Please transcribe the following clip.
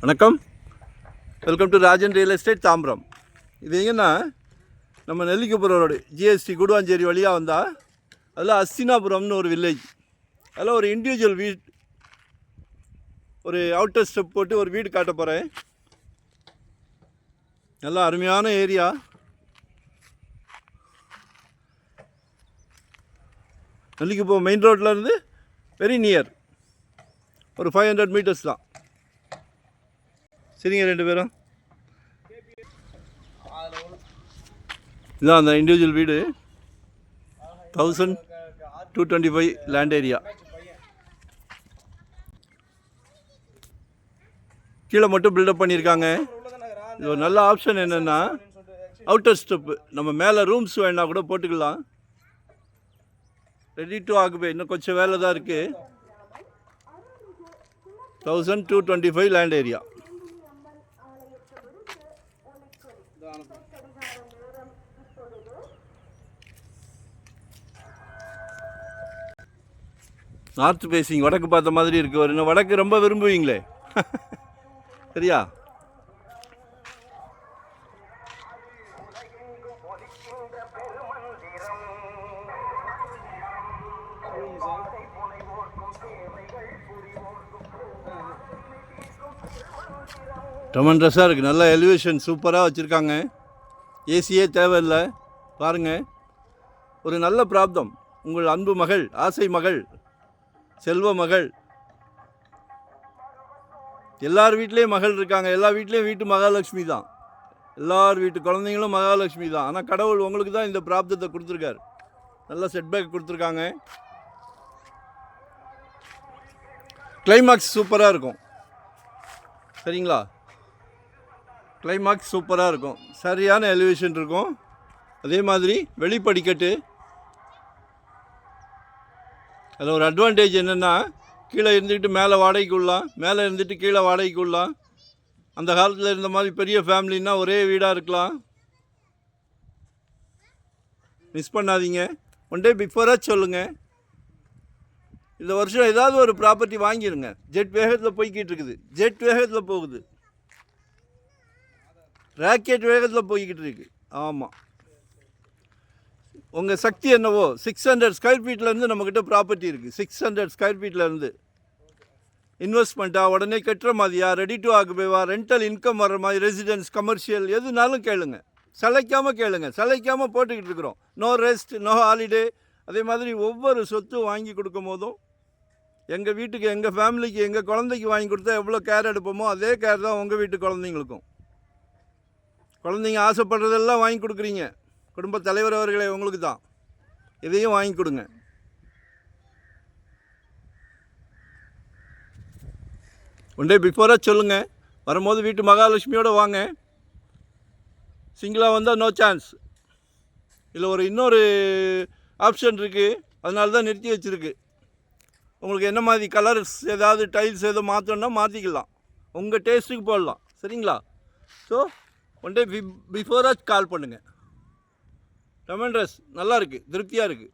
வணக்கம், welcome to Rajan real estate Tambaram. இது எங்கன்னா நம்ம நெல்லிக்குப்புறம் ரோடு ஜிஎஸ்டி குடுவாஞ்சேரி வழியாக வந்தால் அதில் அஸ்தினாபுரம்னு ஒரு வில்லேஜ். அதில் ஒரு இண்டிவிஜுவல் வீடு, ஒரு அவுட்டர் ஸ்டெப் போட்டு ஒரு வீடு காட்ட போகிறேன். நல்லா அருமையான ஏரியா. நெல்லிக்குப்பம் மெயின் ரோட்லேருந்து வெரி நியர், ஒரு 500 மீட்டர்ஸ் தான். சரிங்க, ரெண்டு பேரும் இதான் அந்த இண்டிவிஜுவல் வீடு. 1225 லேண்ட் ஏரியா. கீழே மட்டும் பில்டப் பண்ணியிருக்காங்க. இது ஒரு நல்ல ஆப்ஷன் என்னென்னா, அவுட்டர் ஸ்டெப்பு நம்ம மேலே ரூம்ஸ் வேணால் கூட போட்டுக்கலாம். ரெடி டு ஆக்குபை, இன்னும் கொஞ்சம் வேலை தான் இருக்குது. 1225 லேண்ட் ஏரியா. நார்த் ஃபேஸிங், வடக்கு பார்த்த மாதிரி இருக்குது. ஒரு வடக்கு ரொம்ப விரும்புவீங்களே சரியா? டொமன்ட்ரஸாக இருக்குது. நல்ல எலிவேஷன் சூப்பராக வச்சுருக்காங்க. ஏசியே தேவையில்லை. பாருங்கள், ஒரு நல்ல பிராப்தம். உங்கள் அன்பு மகள், ஆசை மகள், செல்வ மகள். எல்லார் வீட்லேயும் மகள் இருக்காங்க. எல்லா வீட்லேயும் வீட்டு மகாலட்சுமி தான். எல்லார் வீட்டு குழந்தைங்களும் மகாலட்சுமி தான். ஆனால் கடவுள் உங்களுக்கு தான் இந்த பிராப்தத்தை கொடுத்துருக்காரு. நல்ல செட்பேக் கொடுத்துருக்காங்க. கிளைமாக்ஸ் சூப்பராக இருக்கும். சரிங்களா? கிளைமாக்ஸ் சூப்பராக இருக்கும். சரியான எலிவேஷன் இருக்கும். அதே மாதிரி வெளிப்படிக்கட்டு. அதில் ஒரு அட்வான்டேஜ் என்னென்னா, கீழே இருந்துக்கிட்டு மேலே வாடகைக்கு விடலாம், மேலே இருந்துட்டு கீழே வாடகைக்கு விடலாம். அந்த காலத்தில் இருந்த மாதிரி பெரிய ஃபேமிலின்னா ஒரே வீடாக இருக்கலாம். மிஸ் பண்ணாதீங்க. ஒன் டே பிஃபோராக சொல்லுங்கள். இந்த வருஷம் ஏதாவது ஒரு ப்ராப்பர்ட்டி வாங்கிடுங்க. ஜெட் வேகத்தில் போய்கிட்டு இருக்குது. ஜெட் வேகத்தில் போகுது. ராக்கெட் வேகத்தில் போய்கிட்டு இருக்குது. ஆமாம், உங்கள் சக்தி என்னவோ. 600 ஸ்கொயர் ஃபீட்லேருந்து நம்மக்கிட்ட ப்ராப்பர்ட்டி இருக்குது. 600 ஸ்கொயர் ஃபீட்லேருந்து இன்வெஸ்ட்மெண்ட்டாக, உடனே கட்டுற மாதிரியா, ரெடி டு ஆக்குபைவா, ரெண்டல் இன்கம் வர்ற மாதிரி, ரெசிடென்ஸ், கமர்ஷியல், எதுனாலும் கேளுங்க. சளைக்காமல் கேளுங்க. சளைக்காமல் போட்டுக்கிட்டு இருக்கிறோம். No rest, no holiday. அதே மாதிரி ஒவ்வொரு சொத்தும் வாங்கி கொடுக்கும் போதும் எங்கள் வீட்டுக்கு, எங்கள் ஃபேமிலிக்கு, எங்கள் குழந்தைக்கு வாங்கி கொடுத்தா எவ்வளோ கேர் எடுப்போமோ அதே கேர் தான் உங்கள் வீட்டு குழந்தைங்களுக்கும். குழந்தைங்க ஆசைப்படுறதெல்லாம் வாங்கி கொடுக்குறீங்க. குடும்ப தலைவர் அவர்களே, உங்களுக்கு தான். இதையும் வாங்கி கொடுங்க. ஒன் டே பிஃபோராக சொல்லுங்கள். வரும்போது வீட்டு மகாலட்சுமியோடு வாங்க. சிங்கிளாக வந்தால் நோ சான்ஸ். இதில் இன்னொரு ஆப்ஷன் இருக்குது. அதனால தான் நிறுத்தி வச்சுருக்கு. உங்களுக்கு என்ன மாதிரி கலர்ஸ், ஏதாவது டைல்ஸ் எதோ மாற்றணுன்னா மாற்றிக்கலாம். உங்கள் டேஸ்ட்டுக்கு போடலாம். சரிங்களா? ஸோ ஒன் டே பிஃபோராக கால் பண்ணுங்கள். டொமன்ட்ரஸ் நல்லா இருக்குது, திருப்தியாக இருக்குது.